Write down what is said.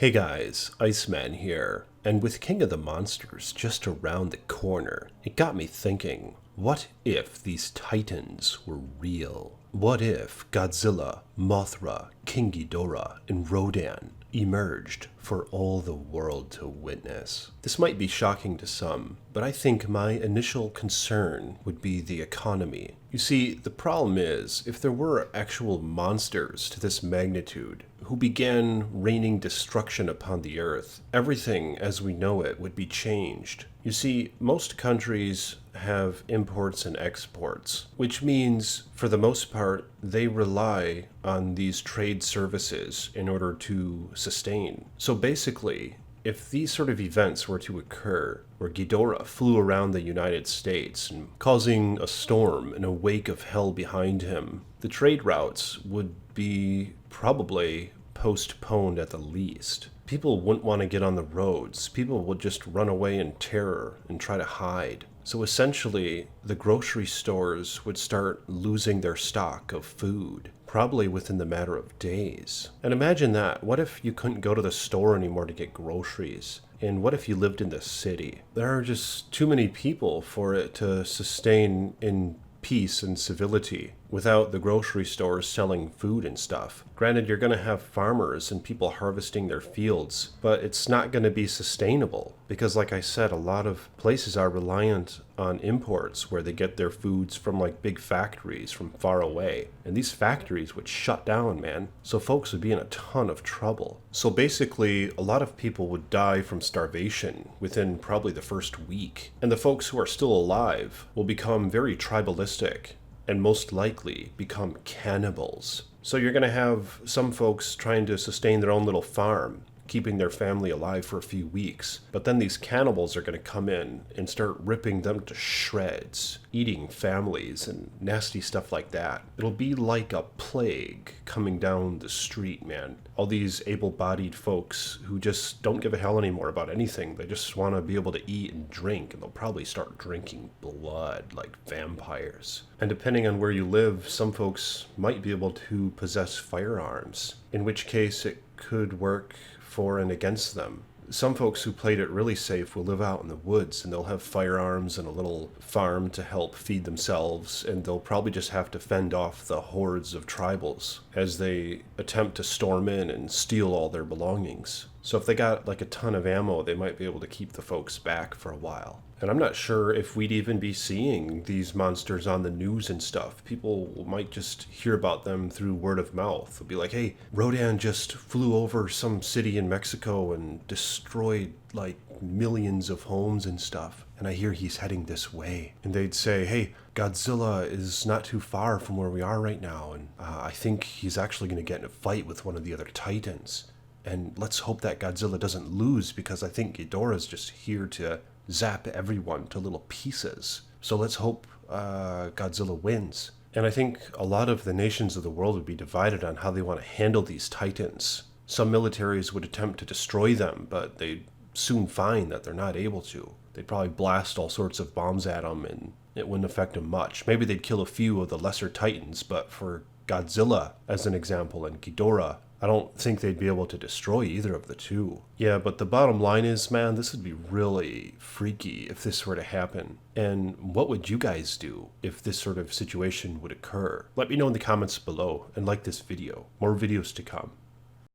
Hey guys, Iceman here, and with King of the Monsters just around the corner, it got me thinking, what if these titans were real? What if Godzilla, Mothra, King Ghidorah, and Rodan emerged for all the world to witness? This might be shocking to some, but I think my initial concern would be the economy. You see, the problem is, if there were actual monsters to this magnitude, who began raining destruction upon the earth, everything as we know it would be changed. You see, most countries have imports and exports, which means, for the most part, they rely on these trade services in order to sustain. So basically, if these sort of events were to occur, where Ghidorah flew around the United States and causing a storm and a wake of hell behind him, the trade routes would be probably postponed at the least. People wouldn't want to get on the roads. People would just run away in terror and try to hide. So essentially, the grocery stores would start losing their stock of food, probably within the matter of days. And imagine that. What if you couldn't go to the store anymore to get groceries? And what if you lived in the city? There are just too many people for it to sustain in peace and civility without the grocery stores selling food and stuff. Granted, you're going to have farmers and people harvesting their fields, but it's not going to be sustainable because, like I said, a lot of places are reliant on imports where they get their foods from like big factories from far away. And these factories would shut down, man. So folks would be in a ton of trouble. So basically, a lot of people would die from starvation within probably the first week. And the folks who are still alive will become very tribalistic and most likely become cannibals. So you're going to have some folks trying to sustain their own little farm, keeping their family alive for a few weeks. But then these cannibals are going to come in and start ripping them to shreds, eating families and nasty stuff like that. It'll be like a plague coming down the street, man. All these able-bodied folks who just don't give a hell anymore about anything. They just want to be able to eat and drink, and they'll probably start drinking blood like vampires. And depending on where you live, some folks might be able to possess firearms, in which case it could work for and against them. Some folks who played it really safe will live out in the woods and they'll have firearms and a little farm to help feed themselves, and they'll probably just have to fend off the hordes of tribals as they attempt to storm in and steal all their belongings. So if they got like a ton of ammo, they might be able to keep the folks back for a while. And I'm not sure if we'd even be seeing these monsters on the news and stuff. People might just hear about them through word of mouth. They'll be like, hey, Rodan just flew over some city in Mexico and destroyed like millions of homes and stuff. And I hear he's heading this way. And they'd say, hey, Godzilla is not too far from where we are right now. And I think he's actually going to get in a fight with one of the other titans. And let's hope that Godzilla doesn't lose, because I think Ghidorah's just here to zap everyone to little pieces. So let's hope Godzilla wins. And I think a lot of the nations of the world would be divided on how they want to handle these titans. Some militaries would attempt to destroy them, but they'd soon find that they're not able to. They'd probably blast all sorts of bombs at them and it wouldn't affect them much. Maybe they'd kill a few of the lesser titans, but for Godzilla, as an example, and Ghidorah, I don't think they'd be able to destroy either of the two. Yeah, but the bottom line is, man, this would be really freaky if this were to happen. And what would you guys do if this sort of situation would occur? Let me know in the comments below and like this video. More videos to come.